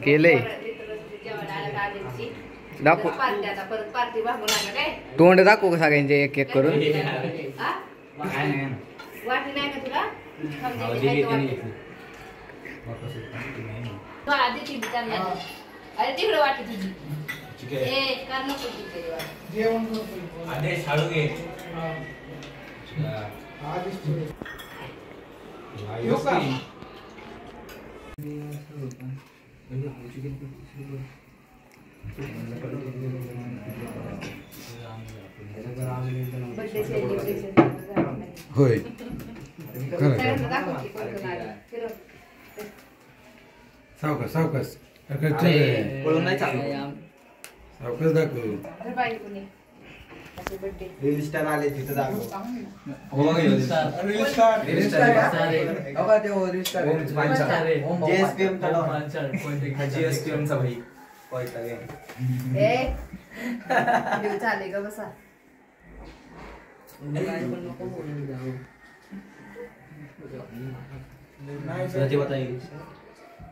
केलंय दाखव तोंड दाखवू का सगळ्यांचे एक एक करून वाटी नाही का तुला अरे तिकडे वाटी तुझी होय सावकाश सावकाश सावकाश दाखव रील स्टार आले तिथं दाखव रील स्टार जीएसपीएम चा भाई चाले का बसा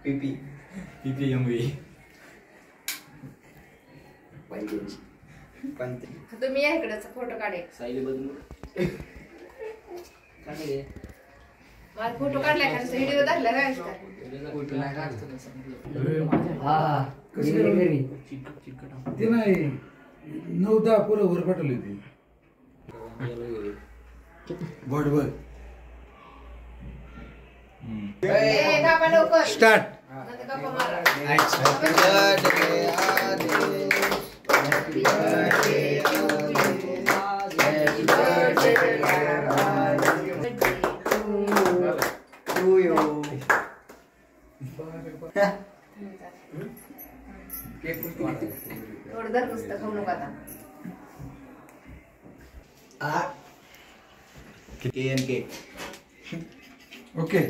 पीपी पीपीएमवी तुम्ही या इकडे फोटो काढे माझा फोटो काढलाय का व्हिडिओ दाखला काय ते नाही 9-10 पुरं वर पाठवली होती बरोबर स्टार्ट थोडं धर पुस्तक खाऊ नका आता ओके